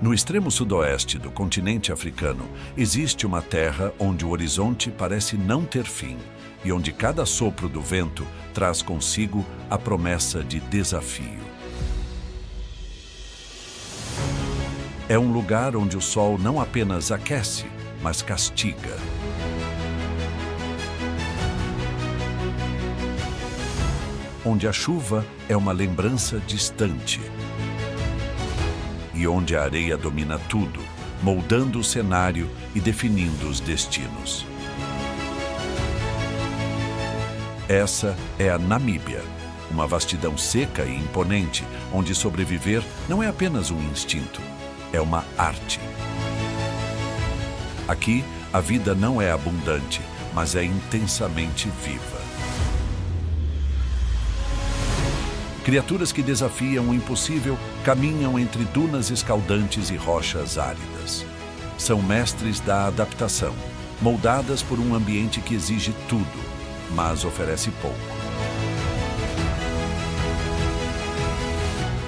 No extremo sudoeste do continente africano, existe uma terra onde o horizonte parece não ter fim e onde cada sopro do vento traz consigo a promessa de desafio. É um lugar onde o sol não apenas aquece, mas castiga. Onde a chuva é uma lembrança distante. E onde a areia domina tudo, moldando o cenário e definindo os destinos. Essa é a Namíbia, uma vastidão seca e imponente, onde sobreviver não é apenas um instinto, é uma arte. Aqui, a vida não é abundante, mas é intensamente viva. Criaturas que desafiam o impossível caminham entre dunas escaldantes e rochas áridas. São mestres da adaptação, moldadas por um ambiente que exige tudo, mas oferece pouco.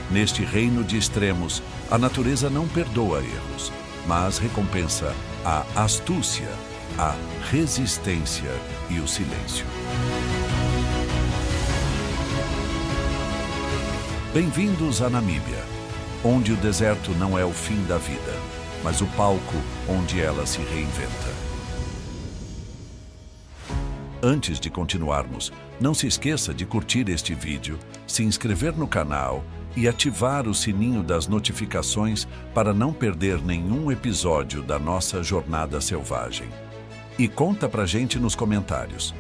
Neste reino de extremos, a natureza não perdoa erros, mas recompensa a astúcia, a resistência e o silêncio. Bem-vindos à Namíbia, onde o deserto não é o fim da vida, mas o palco onde ela se reinventa. Antes de continuarmos, não se esqueça de curtir este vídeo, se inscrever no canal e ativar o sininho das notificações para não perder nenhum episódio da nossa jornada selvagem. E conta pra gente nos comentários.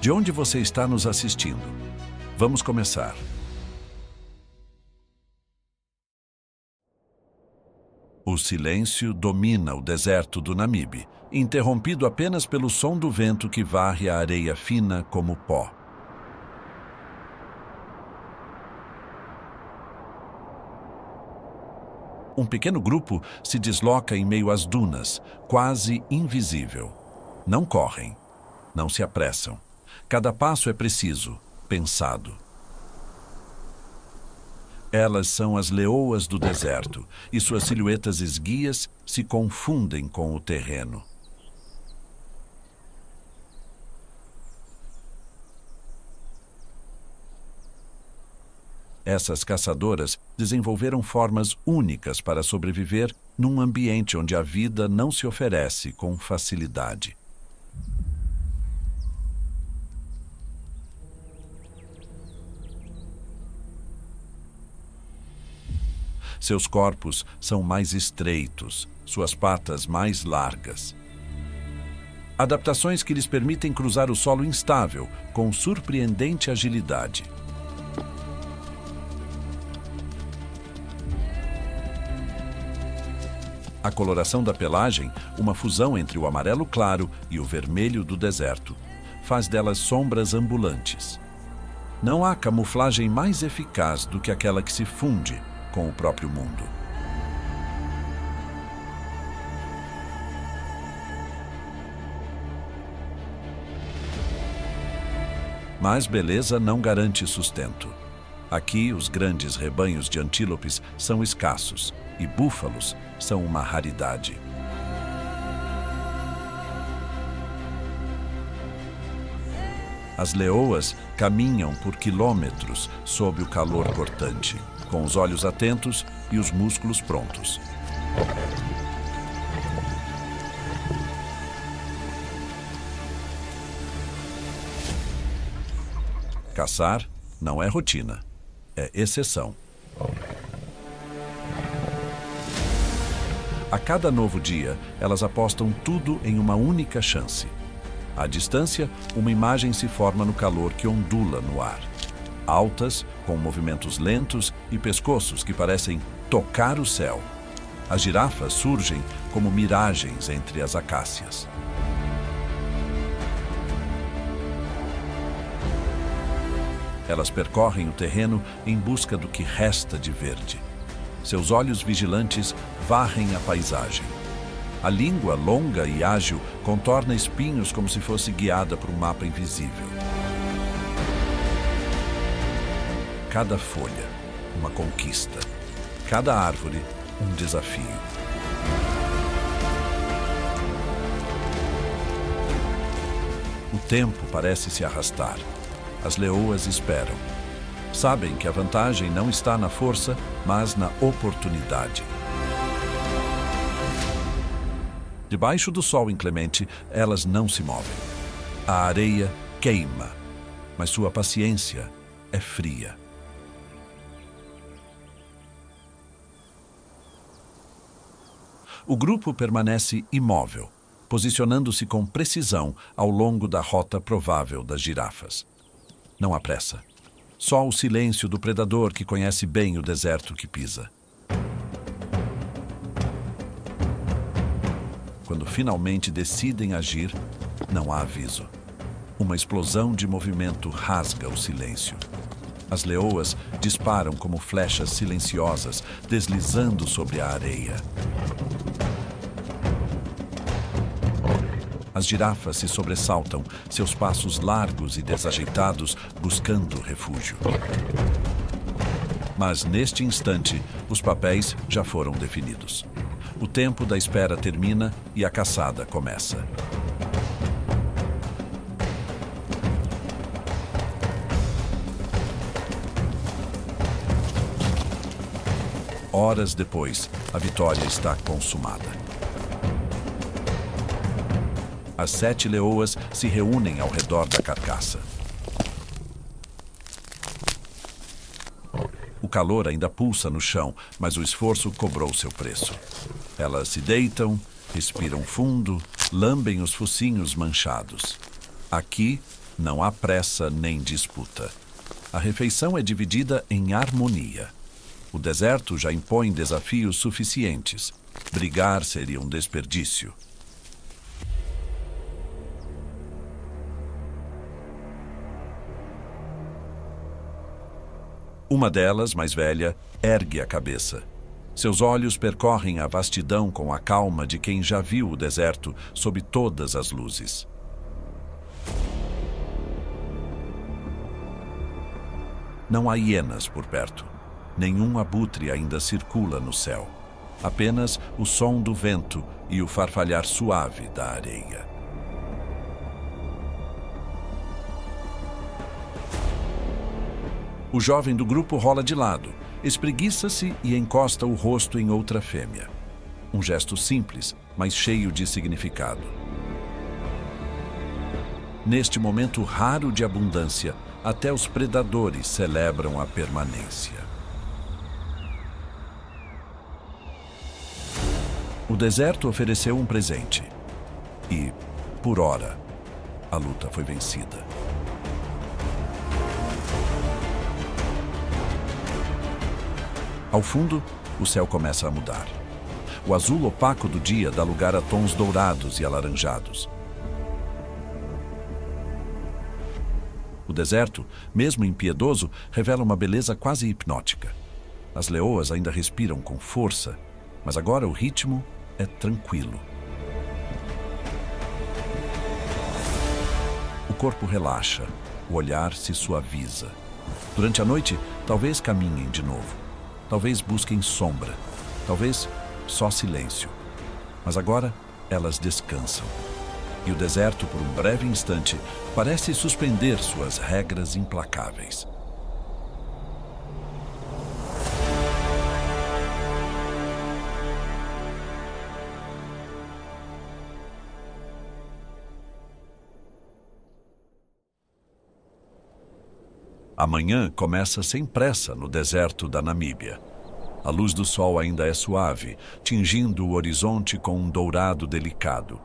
De onde você está nos assistindo? Vamos começar. O silêncio domina o deserto do Namibe, interrompido apenas pelo som do vento que varre a areia fina como pó. Um pequeno grupo se desloca em meio às dunas, quase invisível. Não correm, não se apressam. Cada passo é preciso, pensado. Elas são as leoas do deserto, e suas silhuetas esguias se confundem com o terreno. Essas caçadoras desenvolveram formas únicas para sobreviver num ambiente onde a vida não se oferece com facilidade. Seus corpos são mais estreitos, suas patas mais largas. Adaptações que lhes permitem cruzar o solo instável com surpreendente agilidade. A coloração da pelagem, uma fusão entre o amarelo claro e o vermelho do deserto, faz delas sombras ambulantes. Não há camuflagem mais eficaz do que aquela que se funde com o próprio mundo. Mas beleza não garante sustento. Aqui, os grandes rebanhos de antílopes são escassos e búfalos são uma raridade. As leoas caminham por quilômetros sob o calor cortante, com os olhos atentos e os músculos prontos. Caçar não é rotina, é exceção. A cada novo dia, elas apostam tudo em uma única chance. À distância, uma imagem se forma no calor que ondula no ar. Altas, com movimentos lentos e pescoços que parecem tocar o céu. As girafas surgem como miragens entre as acácias. Elas percorrem o terreno em busca do que resta de verde. Seus olhos vigilantes varrem a paisagem. A língua, longa e ágil, contorna espinhos como se fosse guiada por um mapa invisível. Cada folha, uma conquista. Cada árvore, um desafio. O tempo parece se arrastar. As leoas esperam. Sabem que a vantagem não está na força, mas na oportunidade. Debaixo do sol inclemente, elas não se movem. A areia queima, mas sua paciência é fria. O grupo permanece imóvel, posicionando-se com precisão ao longo da rota provável das girafas. Não há pressa. Só o silêncio do predador que conhece bem o deserto que pisa. Quando finalmente decidem agir, não há aviso. Uma explosão de movimento rasga o silêncio. As leoas disparam como flechas silenciosas, deslizando sobre a areia. As girafas se sobressaltam, seus passos largos e desajeitados, buscando refúgio. Mas, neste instante, os papéis já foram definidos. O tempo da espera termina e a caçada começa. Horas depois, a vitória está consumada. As 7 leoas se reúnem ao redor da carcaça. O calor ainda pulsa no chão, mas o esforço cobrou seu preço. Elas se deitam, respiram fundo, lambem os focinhos manchados. Aqui não há pressa nem disputa. A refeição é dividida em harmonia. O deserto já impõe desafios suficientes. Brigar seria um desperdício. Uma delas, mais velha, ergue a cabeça. Seus olhos percorrem a vastidão com a calma de quem já viu o deserto sob todas as luzes. Não há hienas por perto. Nenhum abutre ainda circula no céu. Apenas o som do vento e o farfalhar suave da areia. O jovem do grupo rola de lado, espreguiça-se e encosta o rosto em outra fêmea. Um gesto simples, mas cheio de significado. Neste momento raro de abundância, até os predadores celebram a permanência. O deserto ofereceu um presente. E, por hora, a luta foi vencida. Ao fundo, o céu começa a mudar. O azul opaco do dia dá lugar a tons dourados e alaranjados. O deserto, mesmo impiedoso, revela uma beleza quase hipnótica. As leoas ainda respiram com força, mas agora o ritmo é tranquilo. O corpo relaxa, o olhar se suaviza. Durante a noite, talvez caminhem de novo. Talvez busquem sombra, talvez só silêncio. Mas agora elas descansam. E o deserto, por um breve instante, parece suspender suas regras implacáveis. Amanhã começa sem pressa no deserto da Namíbia. A luz do sol ainda é suave, tingindo o horizonte com um dourado delicado.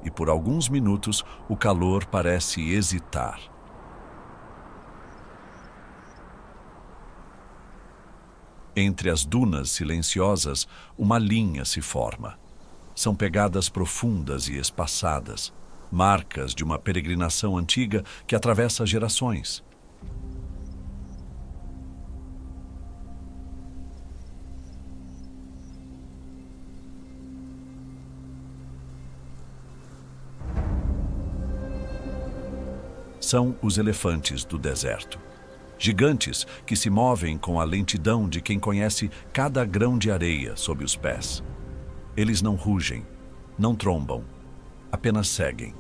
E por alguns minutos o calor parece hesitar. Entre as dunas silenciosas, uma linha se forma. São pegadas profundas e espaçadas, marcas de uma peregrinação antiga que atravessa gerações. São os elefantes do deserto. Gigantes que se movem com a lentidão de quem conhece cada grão de areia sob os pés. Eles não rugem, não trombam, apenas seguem.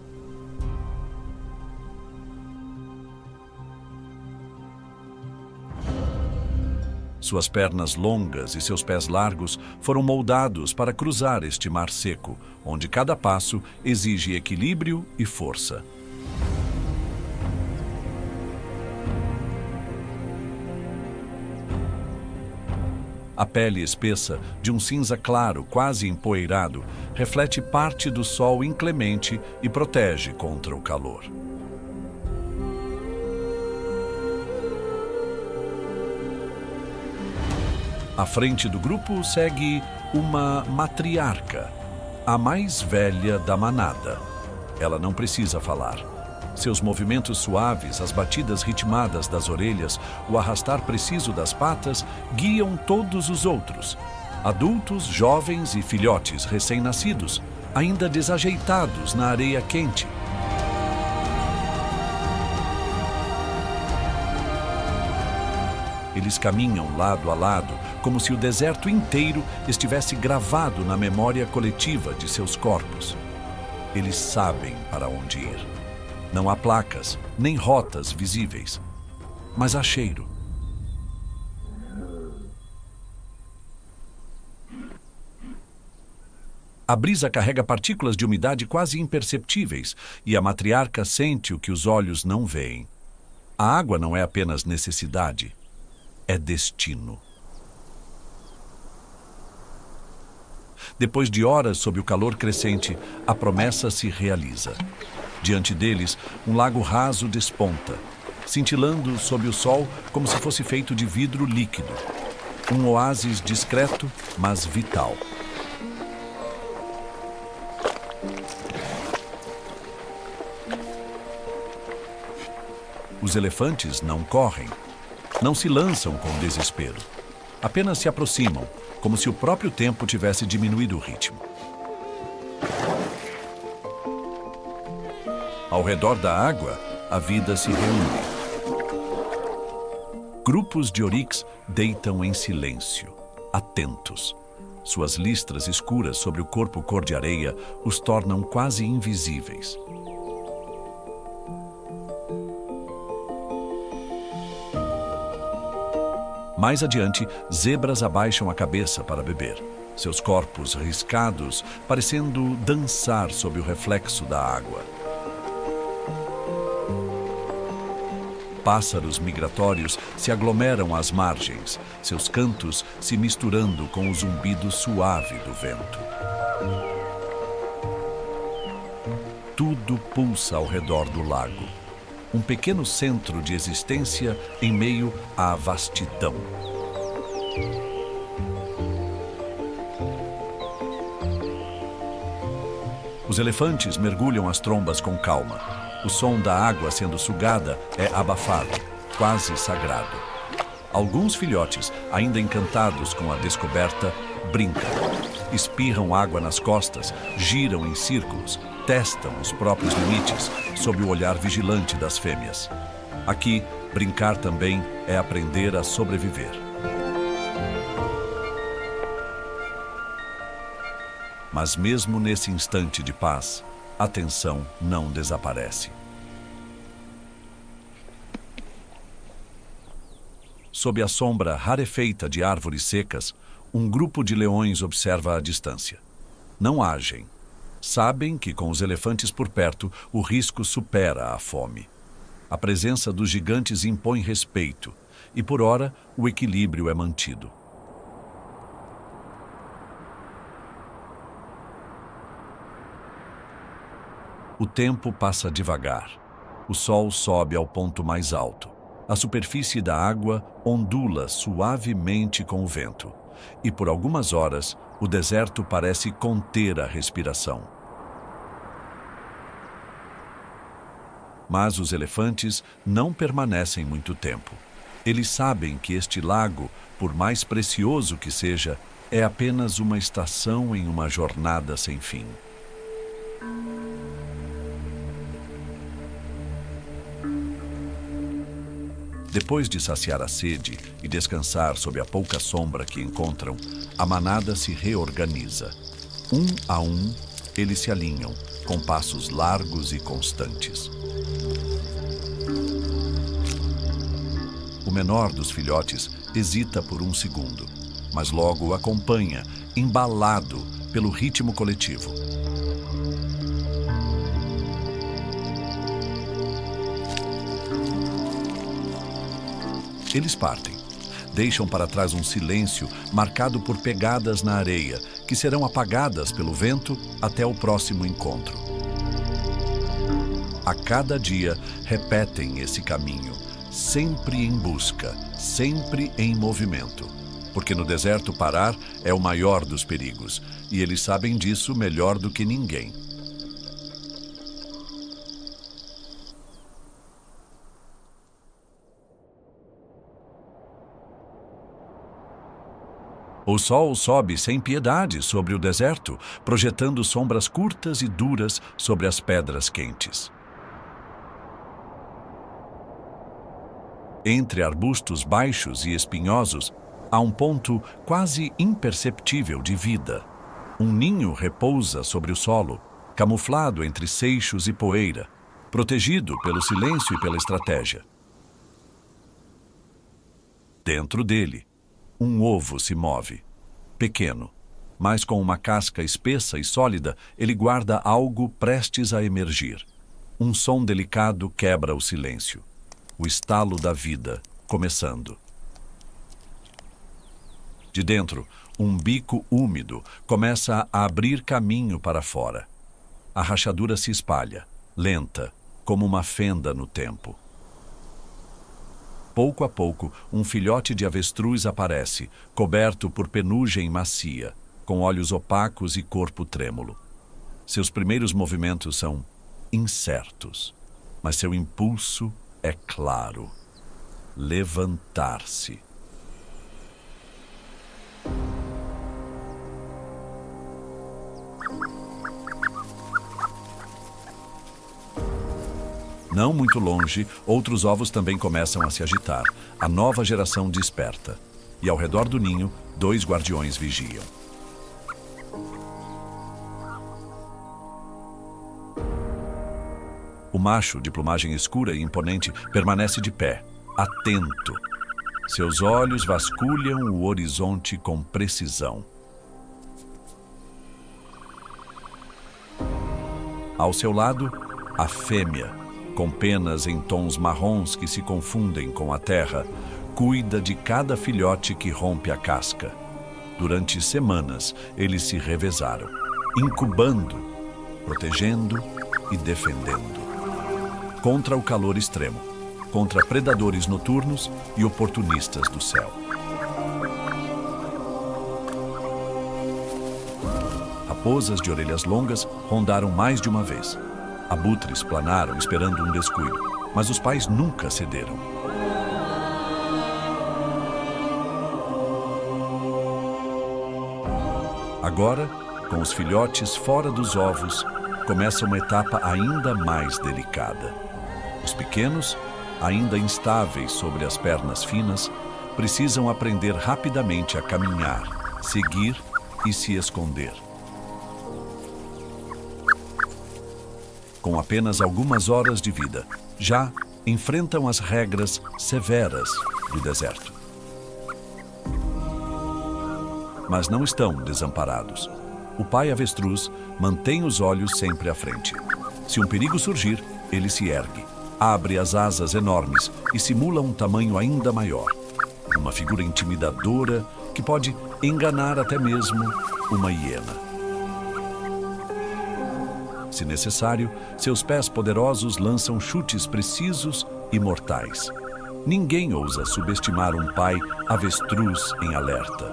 Suas pernas longas e seus pés largos foram moldados para cruzar este mar seco, onde cada passo exige equilíbrio e força. A pele espessa, de um cinza claro, quase empoeirado, reflete parte do sol inclemente e protege contra o calor. À frente do grupo segue uma matriarca, a mais velha da manada. Ela não precisa falar. Seus movimentos suaves, as batidas ritmadas das orelhas, o arrastar preciso das patas, guiam todos os outros. Adultos, jovens e filhotes recém-nascidos, ainda desajeitados na areia quente. Eles caminham lado a lado, como se o deserto inteiro estivesse gravado na memória coletiva de seus corpos. Eles sabem para onde ir. Não há placas, nem rotas visíveis, mas há cheiro. A brisa carrega partículas de umidade quase imperceptíveis e a matriarca sente o que os olhos não veem. A água não é apenas necessidade, é destino. Depois de horas sob o calor crescente, a promessa se realiza. Diante deles, um lago raso desponta, cintilando sob o sol como se fosse feito de vidro líquido. Um oásis discreto, mas vital. Os elefantes não correm, não se lançam com desespero. Apenas se aproximam, como se o próprio tempo tivesse diminuído o ritmo. Ao redor da água, a vida se reúne. Grupos de oryx deitam em silêncio, atentos. Suas listras escuras sobre o corpo cor de areia os tornam quase invisíveis. Mais adiante, zebras abaixam a cabeça para beber, seus corpos riscados, parecendo dançar sob o reflexo da água. Pássaros migratórios se aglomeram às margens, seus cantos se misturando com o zumbido suave do vento. Tudo pulsa ao redor do lago. Um pequeno centro de existência em meio à vastidão. Os elefantes mergulham as trombas com calma. O som da água sendo sugada é abafado, quase sagrado. Alguns filhotes, ainda encantados com a descoberta, brincam. Espirram água nas costas, giram em círculos, testam os próprios limites sob o olhar vigilante das fêmeas. Aqui, brincar também é aprender a sobreviver. Mas mesmo nesse instante de paz, a tensão não desaparece. Sob a sombra rarefeita de árvores secas, um grupo de leões observa à distância. Não agem. Sabem que com os elefantes por perto, o risco supera a fome. A presença dos gigantes impõe respeito, e por ora o equilíbrio é mantido. O tempo passa devagar. O sol sobe ao ponto mais alto. A superfície da água ondula suavemente com o vento. E por algumas horas, o deserto parece conter a respiração. Mas os elefantes não permanecem muito tempo. Eles sabem que este lago, por mais precioso que seja, é apenas uma estação em uma jornada sem fim. Depois de saciar a sede e descansar sob a pouca sombra que encontram, a manada se reorganiza. Um a um, eles se alinham, com passos largos e constantes. O menor dos filhotes hesita por um segundo, mas logo acompanha, embalado pelo ritmo coletivo. Eles partem. Deixam para trás um silêncio marcado por pegadas na areia, que serão apagadas pelo vento até o próximo encontro. A cada dia, repetem esse caminho, sempre em busca, sempre em movimento. Porque no deserto parar é o maior dos perigos, e eles sabem disso melhor do que ninguém. O sol sobe sem piedade sobre o deserto, projetando sombras curtas e duras sobre as pedras quentes. Entre arbustos baixos e espinhosos, há um ponto quase imperceptível de vida. Um ninho repousa sobre o solo, camuflado entre seixos e poeira, protegido pelo silêncio e pela estratégia. Dentro dele, um ovo se move, pequeno, mas com uma casca espessa e sólida, ele guarda algo prestes a emergir. Um som delicado quebra o silêncio. O estalo da vida, começando. De dentro, um bico úmido começa a abrir caminho para fora. A rachadura se espalha, lenta, como uma fenda no tempo. Pouco a pouco, um filhote de avestruz aparece, coberto por penugem macia, com olhos opacos e corpo trêmulo. Seus primeiros movimentos são incertos, mas seu impulso é claro: levantar-se. Não muito longe, outros ovos também começam a se agitar. A nova geração desperta. E ao redor do ninho, 2 guardiões vigiam. O macho, de plumagem escura e imponente, permanece de pé, atento. Seus olhos vasculham o horizonte com precisão. Ao seu lado, a fêmea, com penas em tons marrons que se confundem com a terra, cuida de cada filhote que rompe a casca. Durante semanas, eles se revezaram, incubando, protegendo e defendendo. Contra o calor extremo, contra predadores noturnos e oportunistas do céu. Raposas de orelhas longas rondaram mais de uma vez. Abutres planaram esperando um descuido, mas os pais nunca cederam. Agora, com os filhotes fora dos ovos, começa uma etapa ainda mais delicada. Os pequenos, ainda instáveis sobre as pernas finas, precisam aprender rapidamente a caminhar, seguir e se esconder. Com apenas algumas horas de vida, já enfrentam as regras severas do deserto. Mas não estão desamparados. O pai avestruz mantém os olhos sempre à frente. Se um perigo surgir, ele se ergue, abre as asas enormes e simula um tamanho ainda maior. Uma figura intimidadora que pode enganar até mesmo uma hiena. Se necessário, seus pés poderosos lançam chutes precisos e mortais. Ninguém ousa subestimar um pai avestruz em alerta.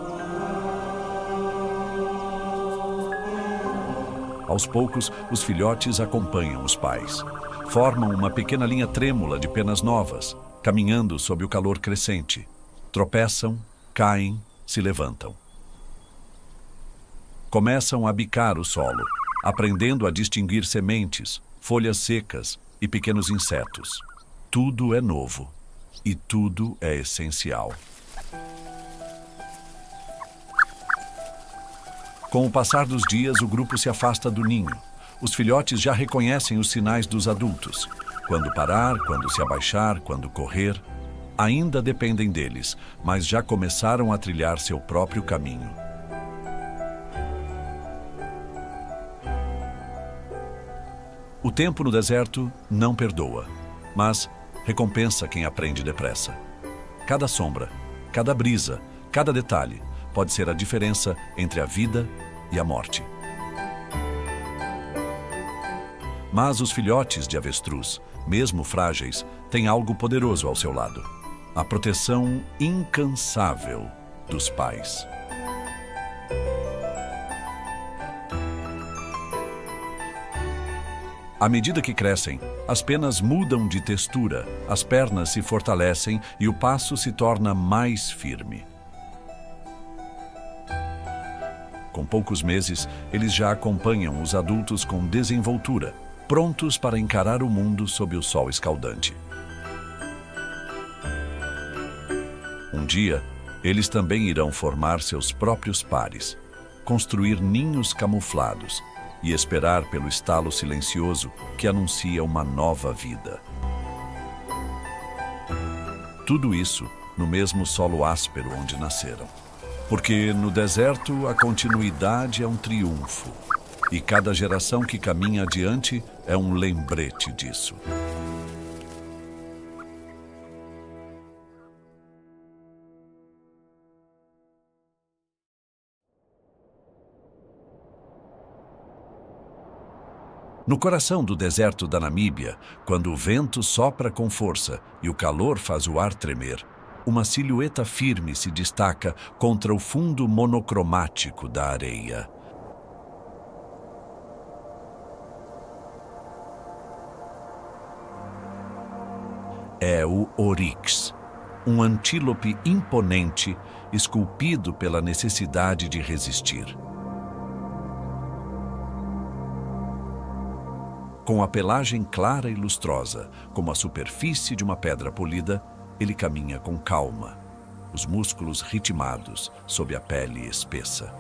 Aos poucos, os filhotes acompanham os pais. Formam uma pequena linha trêmula de penas novas, caminhando sob o calor crescente. Tropeçam, caem, se levantam. Começam a bicar o solo, aprendendo a distinguir sementes, folhas secas e pequenos insetos. Tudo é novo. E tudo é essencial. Com o passar dos dias, o grupo se afasta do ninho. Os filhotes já reconhecem os sinais dos adultos. Quando parar, quando se abaixar, quando correr. Ainda dependem deles, mas já começaram a trilhar seu próprio caminho. O tempo no deserto não perdoa, mas recompensa quem aprende depressa. Cada sombra, cada brisa, cada detalhe pode ser a diferença entre a vida e a morte. Mas os filhotes de avestruz, mesmo frágeis, têm algo poderoso ao seu lado: a proteção incansável dos pais. À medida que crescem, as penas mudam de textura, as pernas se fortalecem e o passo se torna mais firme. Com poucos meses, eles já acompanham os adultos com desenvoltura, prontos para encarar o mundo sob o sol escaldante. Um dia, eles também irão formar seus próprios pares, construir ninhos camuflados e esperar pelo estalo silencioso que anuncia uma nova vida. Tudo isso no mesmo solo áspero onde nasceram. Porque no deserto a continuidade é um triunfo, e cada geração que caminha adiante é um lembrete disso. No coração do deserto da Namíbia, quando o vento sopra com força e o calor faz o ar tremer, uma silhueta firme se destaca contra o fundo monocromático da areia. É o oryx, um antílope imponente, esculpido pela necessidade de resistir. Com a pelagem clara e lustrosa, como a superfície de uma pedra polida, ele caminha com calma, os músculos ritmados sob a pele espessa.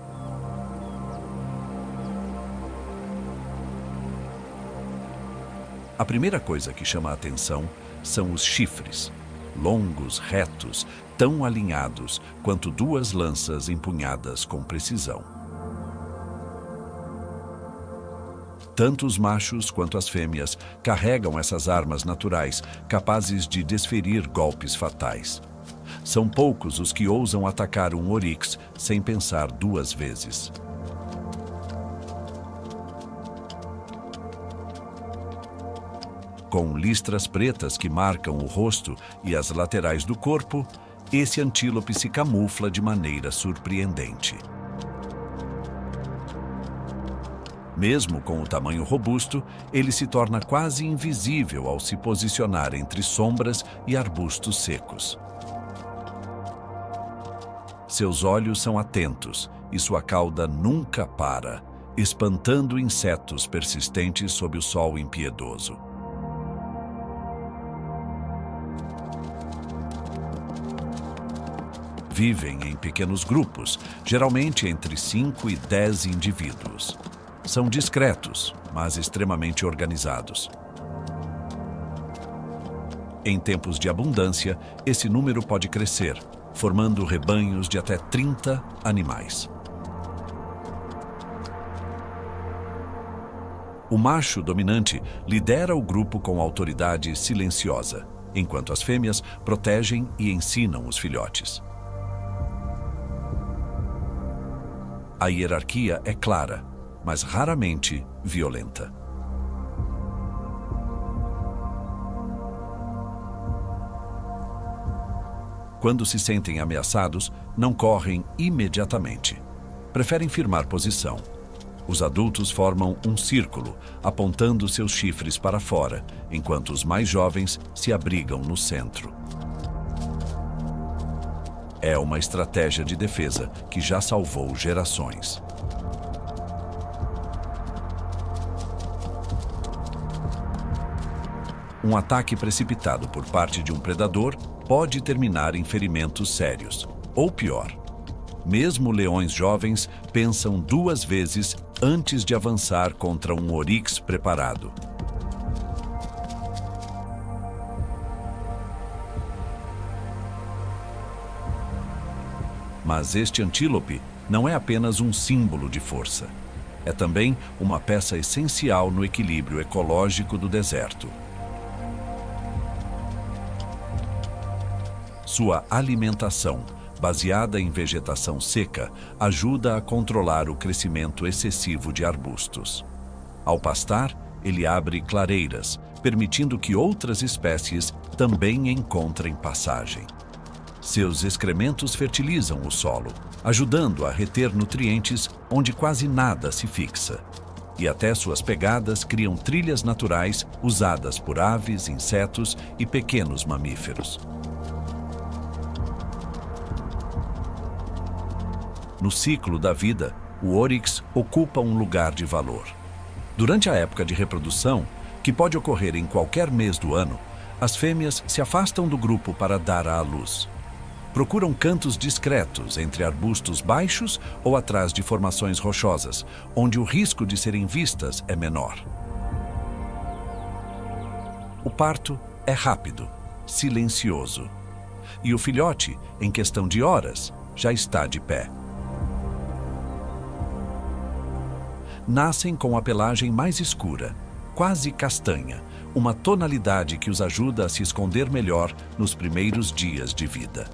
A primeira coisa que chama a atenção são os chifres, longos, retos, tão alinhados quanto duas lanças empunhadas com precisão. Tanto os machos quanto as fêmeas carregam essas armas naturais, capazes de desferir golpes fatais. São poucos os que ousam atacar um oryx sem pensar duas vezes. Com listras pretas que marcam o rosto e as laterais do corpo, esse antílope se camufla de maneira surpreendente. Mesmo com o tamanho robusto, ele se torna quase invisível ao se posicionar entre sombras e arbustos secos. Seus olhos são atentos e sua cauda nunca para, espantando insetos persistentes sob o sol impiedoso. Vivem em pequenos grupos, geralmente entre 5 e 10 indivíduos. São discretos, mas extremamente organizados. Em tempos de abundância, esse número pode crescer, formando rebanhos de até 30 animais. O macho dominante lidera o grupo com autoridade silenciosa, enquanto as fêmeas protegem e ensinam os filhotes. A hierarquia é clara, mas raramente violenta. Quando se sentem ameaçados, não correm imediatamente. Preferem firmar posição. Os adultos formam um círculo, apontando seus chifres para fora, enquanto os mais jovens se abrigam no centro. É uma estratégia de defesa que já salvou gerações. Um ataque precipitado por parte de um predador pode terminar em ferimentos sérios, ou pior. Mesmo leões jovens pensam 2 vezes antes de avançar contra um oryx preparado. Mas este antílope não é apenas um símbolo de força. É também uma peça essencial no equilíbrio ecológico do deserto. Sua alimentação, baseada em vegetação seca, ajuda a controlar o crescimento excessivo de arbustos. Ao pastar, ele abre clareiras, permitindo que outras espécies também encontrem passagem. Seus excrementos fertilizam o solo, ajudando a reter nutrientes onde quase nada se fixa. E até suas pegadas criam trilhas naturais usadas por aves, insetos e pequenos mamíferos. No ciclo da vida, o oryx ocupa um lugar de valor. Durante a época de reprodução, que pode ocorrer em qualquer mês do ano, as fêmeas se afastam do grupo para dar à luz. Procuram cantos discretos entre arbustos baixos ou atrás de formações rochosas, onde o risco de serem vistas é menor. O parto é rápido, silencioso. E o filhote, em questão de horas, já está de pé. Nascem com a pelagem mais escura, quase castanha, uma tonalidade que os ajuda a se esconder melhor nos primeiros dias de vida.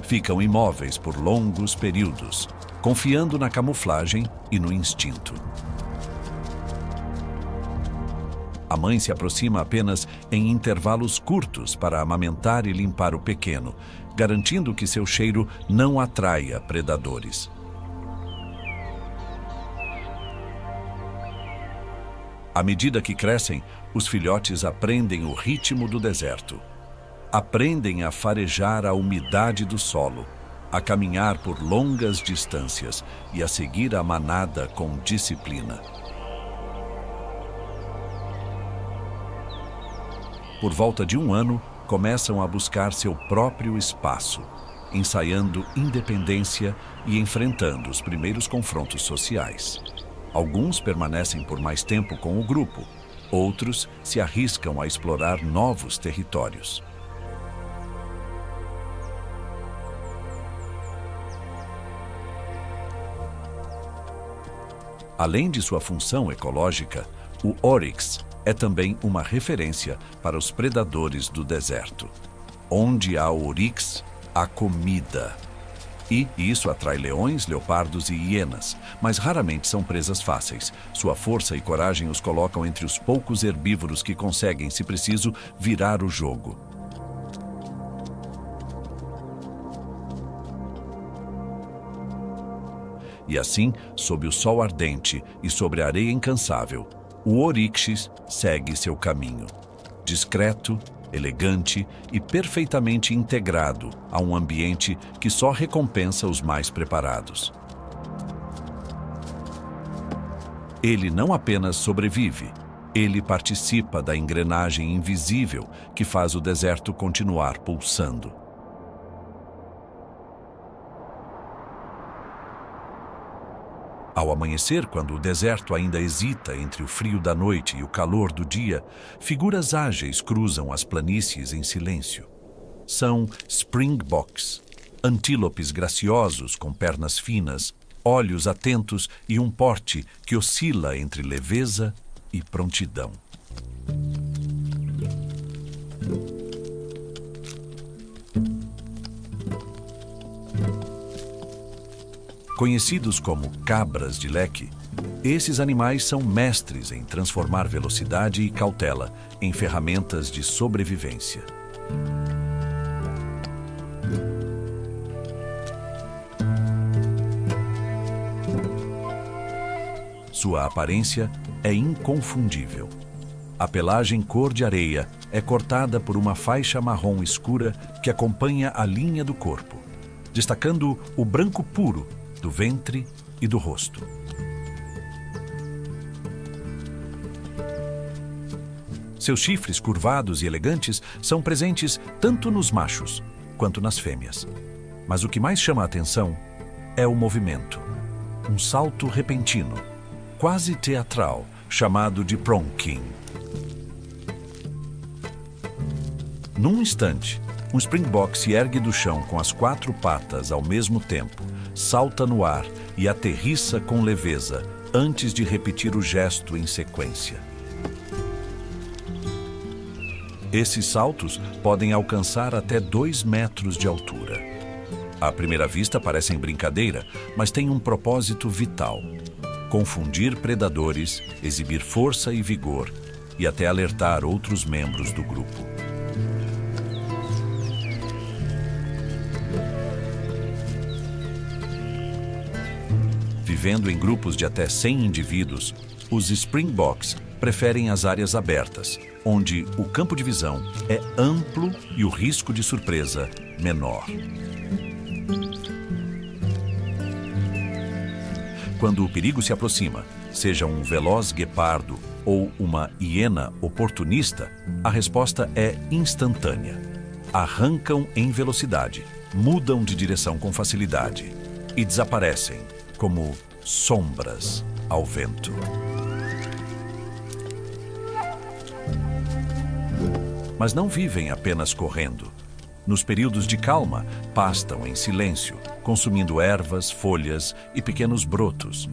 Ficam imóveis por longos períodos, confiando na camuflagem e no instinto. A mãe se aproxima apenas em intervalos curtos para amamentar e limpar o pequeno, garantindo que seu cheiro não atraia predadores. À medida que crescem, os filhotes aprendem o ritmo do deserto. Aprendem a farejar a umidade do solo, a caminhar por longas distâncias e a seguir a manada com disciplina. Por volta de 1 ano, começam a buscar seu próprio espaço, ensaiando independência e enfrentando os primeiros confrontos sociais. Alguns permanecem por mais tempo com o grupo, outros se arriscam a explorar novos territórios. Além de sua função ecológica, o oryx é também uma referência para os predadores do deserto. Onde há oryx, há comida. E isso atrai leões, leopardos e hienas, mas raramente são presas fáceis. Sua força e coragem os colocam entre os poucos herbívoros que conseguem, se preciso, virar o jogo. E assim, sob o sol ardente e sobre a areia incansável, o oryx segue seu caminho, discreto, elegante e perfeitamente integrado a um ambiente que só recompensa os mais preparados. Ele não apenas sobrevive, ele participa da engrenagem invisível que faz o deserto continuar pulsando. Ao amanhecer, quando o deserto ainda hesita entre o frio da noite e o calor do dia, figuras ágeis cruzam as planícies em silêncio. São springboks, antílopes graciosos com pernas finas, olhos atentos e um porte que oscila entre leveza e prontidão. Conhecidos como cabras de leque, esses animais são mestres em transformar velocidade e cautela em ferramentas de sobrevivência. Sua aparência é inconfundível. A pelagem cor de areia é cortada por uma faixa marrom escura que acompanha a linha do corpo, destacando o branco puro do ventre e do rosto. Seus chifres curvados e elegantes são presentes tanto nos machos quanto nas fêmeas. Mas o que mais chama a atenção é o movimento. Um salto repentino, quase teatral, chamado de pronking. Num instante, um Springbok se ergue do chão com as 4 patas ao mesmo tempo, salta no ar e aterrissa com leveza, antes de repetir o gesto em sequência. Esses saltos podem alcançar até 2 metros de altura. À primeira vista parecem brincadeira, mas têm um propósito vital: confundir predadores, exibir força e vigor e até alertar outros membros do grupo. Vivendo em grupos de até 100 indivíduos, os Springboks preferem as áreas abertas, onde o campo de visão é amplo e o risco de surpresa menor. Quando o perigo se aproxima, seja um veloz guepardo ou uma hiena oportunista, a resposta é instantânea. Arrancam em velocidade, mudam de direção com facilidade e desaparecem como sombras ao vento. Mas não vivem apenas correndo. Nos períodos de calma, pastam em silêncio, consumindo ervas, folhas e pequenos brotos.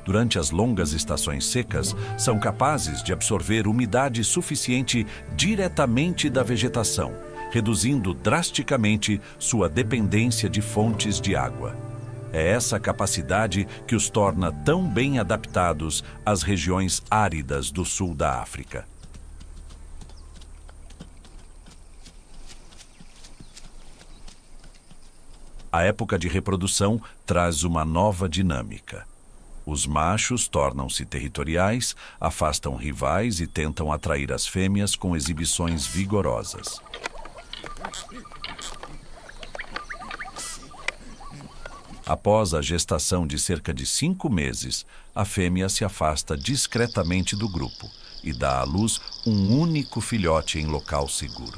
Durante as longas estações secas, são capazes de absorver umidade suficiente diretamente da vegetação, reduzindo drasticamente sua dependência de fontes de água. É essa capacidade que os torna tão bem adaptados às regiões áridas do sul da África. A época de reprodução traz uma nova dinâmica. Os machos tornam-se territoriais, afastam rivais e tentam atrair as fêmeas com exibições vigorosas. Após a gestação de cerca de 5 meses, a fêmea se afasta discretamente do grupo e dá à luz um único filhote em local seguro.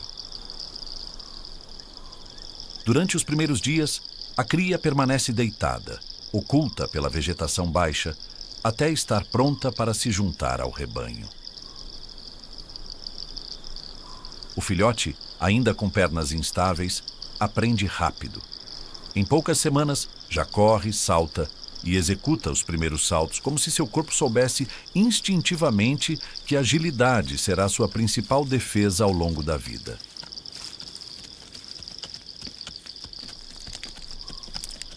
Durante os primeiros dias, a cria permanece deitada, oculta pela vegetação baixa, até estar pronta para se juntar ao rebanho. O filhote, ainda com pernas instáveis, aprende rápido. Em poucas semanas, já corre, salta e executa os primeiros saltos, como se seu corpo soubesse instintivamente que a agilidade será sua principal defesa ao longo da vida.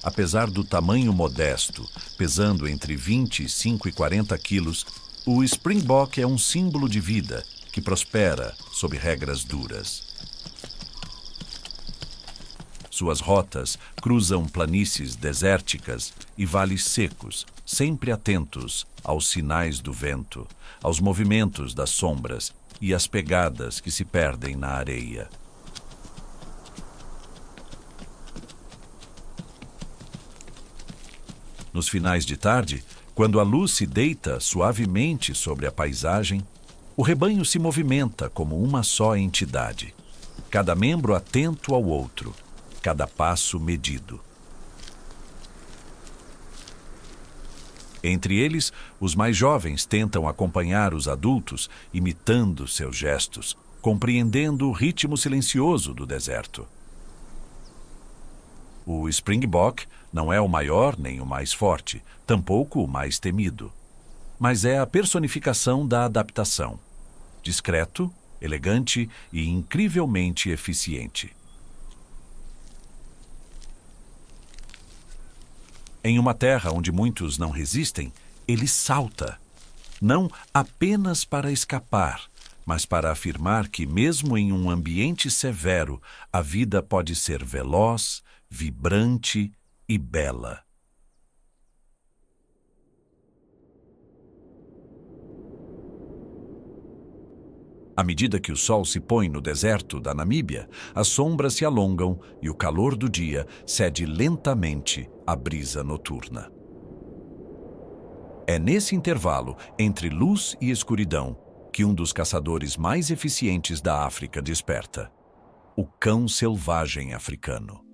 Apesar do tamanho modesto, pesando entre 25 e 40 quilos, o Springbok é um símbolo de vida que prospera sob regras duras. Suas rotas cruzam planícies desérticas e vales secos, sempre atentos aos sinais do vento, aos movimentos das sombras e às pegadas que se perdem na areia. Nos finais de tarde, quando a luz se deita suavemente sobre a paisagem, o rebanho se movimenta como uma só entidade, cada membro atento ao outro, cada passo medido. Entre eles, os mais jovens tentam acompanhar os adultos, imitando seus gestos, compreendendo o ritmo silencioso do deserto. O Springbok não é o maior nem o mais forte, tampouco o mais temido, mas é a personificação da adaptação. Discreto, elegante e incrivelmente eficiente. Em uma terra onde muitos não resistem, ele salta. Não apenas para escapar, mas para afirmar que, mesmo em um ambiente severo, a vida pode ser veloz, vibrante e bela. À medida que o sol se põe no deserto da Namíbia, as sombras se alongam e o calor do dia cede lentamente à brisa noturna. É nesse intervalo, entre luz e escuridão, que um dos caçadores mais eficientes da África desperta: o cão selvagem africano.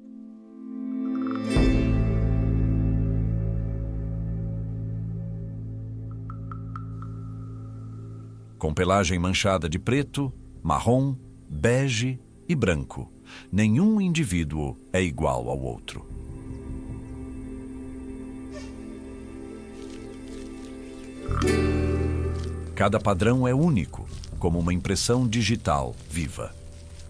Com pelagem manchada de preto, marrom, bege e branco, nenhum indivíduo é igual ao outro. Cada padrão é único, como uma impressão digital viva.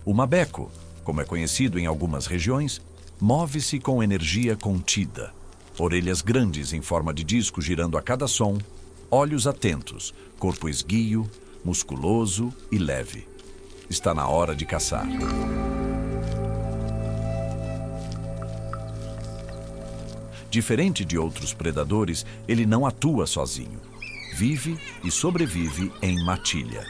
O mabeco, como é conhecido em algumas regiões, move-se com energia contida. Orelhas grandes em forma de disco girando a cada som, olhos atentos, corpo esguio, musculoso e leve. Está na hora de caçar. Diferente de outros predadores, ele não atua sozinho. Vive e sobrevive em matilha.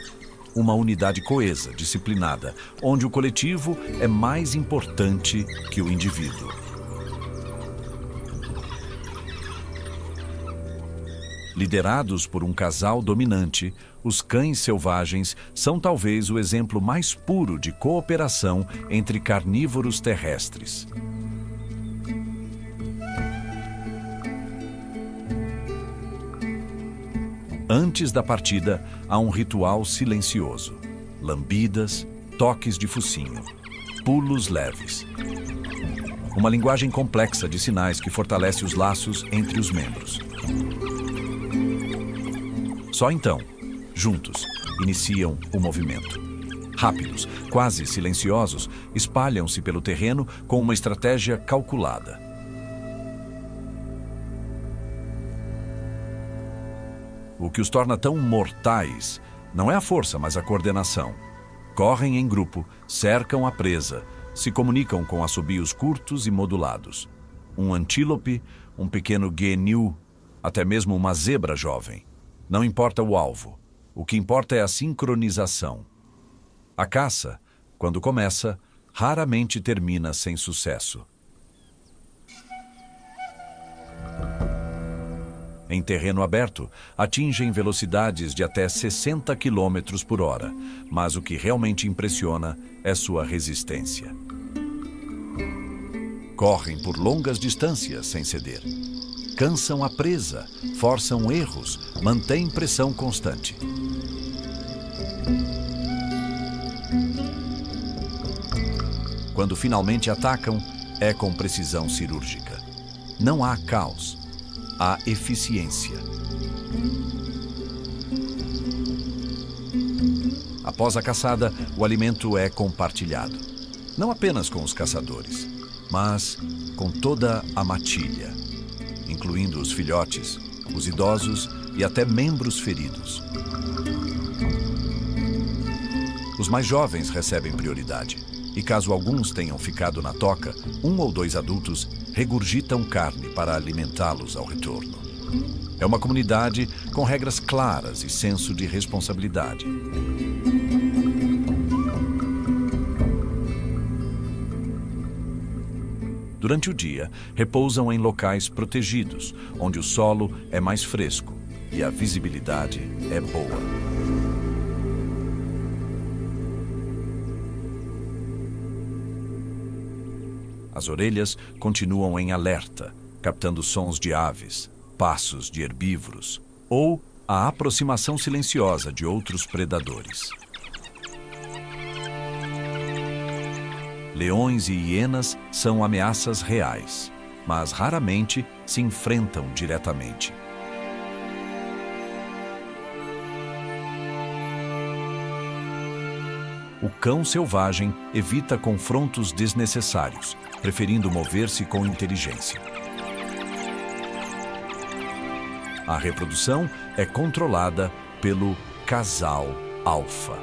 Uma unidade coesa, disciplinada, onde o coletivo é mais importante que o indivíduo. Liderados por um casal dominante, os cães selvagens são talvez o exemplo mais puro de cooperação entre carnívoros terrestres. Antes da partida, há um ritual silencioso. Lambidas, toques de focinho, pulos leves. Uma linguagem complexa de sinais que fortalece os laços entre os membros. Só então, juntos, iniciam o movimento. Rápidos, quase silenciosos, espalham-se pelo terreno com uma estratégia calculada. O que os torna tão mortais não é a força, mas a coordenação. Correm em grupo, cercam a presa, se comunicam com assobios curtos e modulados. Um antílope, um pequeno guenil, até mesmo uma zebra jovem. Não importa o alvo, o que importa é a sincronização. A caça, quando começa, raramente termina sem sucesso. Em terreno aberto, atingem velocidades de até 60 km por hora, mas o que realmente impressiona é sua resistência. Correm por longas distâncias sem ceder. Cansam a presa, forçam erros, mantêm pressão constante. Quando finalmente atacam, é com precisão cirúrgica. Não há caos, há eficiência. Após a caçada, o alimento é compartilhado. Não apenas com os caçadores, mas com toda a matilha, incluindo os filhotes, os idosos e até membros feridos. Os mais jovens recebem prioridade, e caso alguns tenham ficado na toca, 1 ou 2 adultos regurgitam carne para alimentá-los ao retorno. É uma comunidade com regras claras e senso de responsabilidade. Durante o dia, repousam em locais protegidos, onde o solo é mais fresco e a visibilidade é boa. As orelhas continuam em alerta, captando sons de aves, passos de herbívoros ou a aproximação silenciosa de outros predadores. Leões e hienas são ameaças reais, mas raramente se enfrentam diretamente. O cão selvagem evita confrontos desnecessários, preferindo mover-se com inteligência. A reprodução é controlada pelo casal alfa.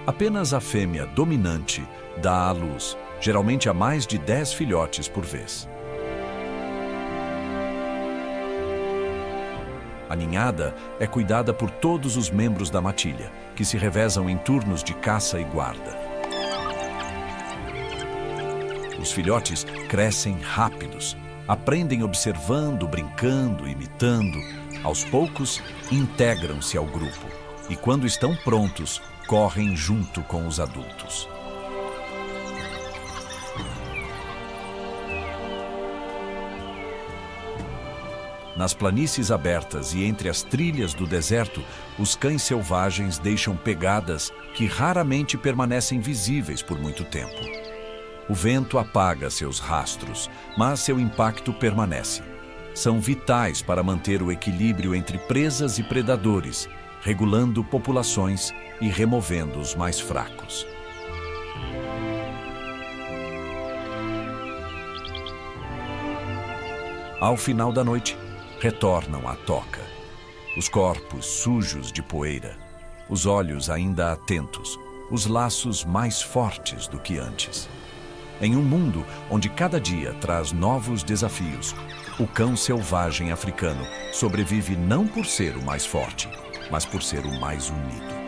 Apenas a fêmea dominante dá à luz, geralmente a mais de 10 filhotes por vez. A ninhada é cuidada por todos os membros da matilha, que se revezam em turnos de caça e guarda. Os filhotes crescem rápidos, aprendem observando, brincando, imitando, Aos poucos, integram-se ao grupo e, quando estão prontos, correm junto com os adultos. Nas planícies abertas e entre as trilhas do deserto, os cães selvagens deixam pegadas que raramente permanecem visíveis por muito tempo. O vento apaga seus rastros, mas seu impacto permanece. São vitais para manter o equilíbrio entre presas e predadores, regulando populações e removendo os mais fracos. Ao final da noite, retornam à toca. Os corpos sujos de poeira, os olhos ainda atentos, os laços mais fortes do que antes. Em um mundo onde cada dia traz novos desafios, o cão selvagem africano sobrevive não por ser o mais forte, mas por ser o mais unido.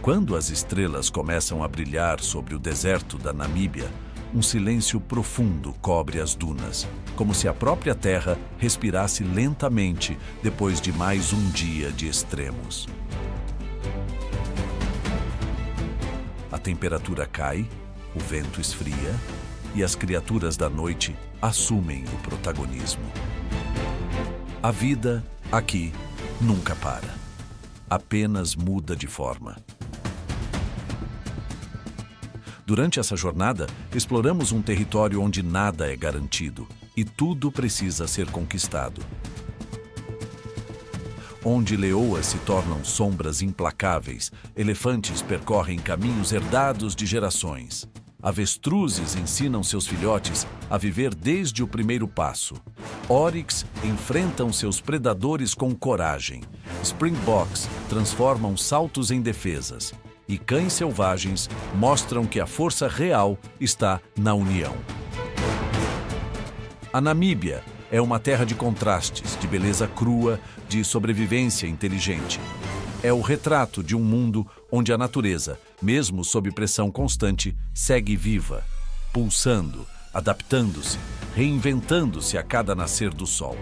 Quando as estrelas começam a brilhar sobre o deserto da Namíbia, um silêncio profundo cobre as dunas, como se a própria terra respirasse lentamente depois de mais um dia de extremos. A temperatura cai, o vento esfria e as criaturas da noite assumem o protagonismo. A vida, aqui, nunca para. Apenas muda de forma. Durante essa jornada, exploramos um território onde nada é garantido e tudo precisa ser conquistado. Onde leoas se tornam sombras implacáveis, elefantes percorrem caminhos herdados de gerações. Avestruzes ensinam seus filhotes a viver desde o primeiro passo. Oryx enfrentam seus predadores com coragem. Springboks transformam saltos em defesas. E cães selvagens mostram que a força real está na união. A Namíbia é uma terra de contrastes, de beleza crua, de sobrevivência inteligente. É o retrato de um mundo onde a natureza, mesmo sob pressão constante, segue viva, pulsando, adaptando-se, reinventando-se a cada nascer do sol.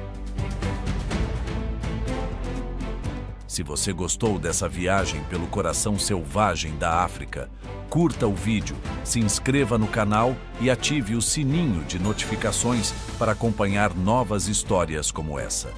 Se você gostou dessa viagem pelo coração selvagem da África, curta o vídeo, se inscreva no canal e ative o sininho de notificações para acompanhar novas histórias como essa.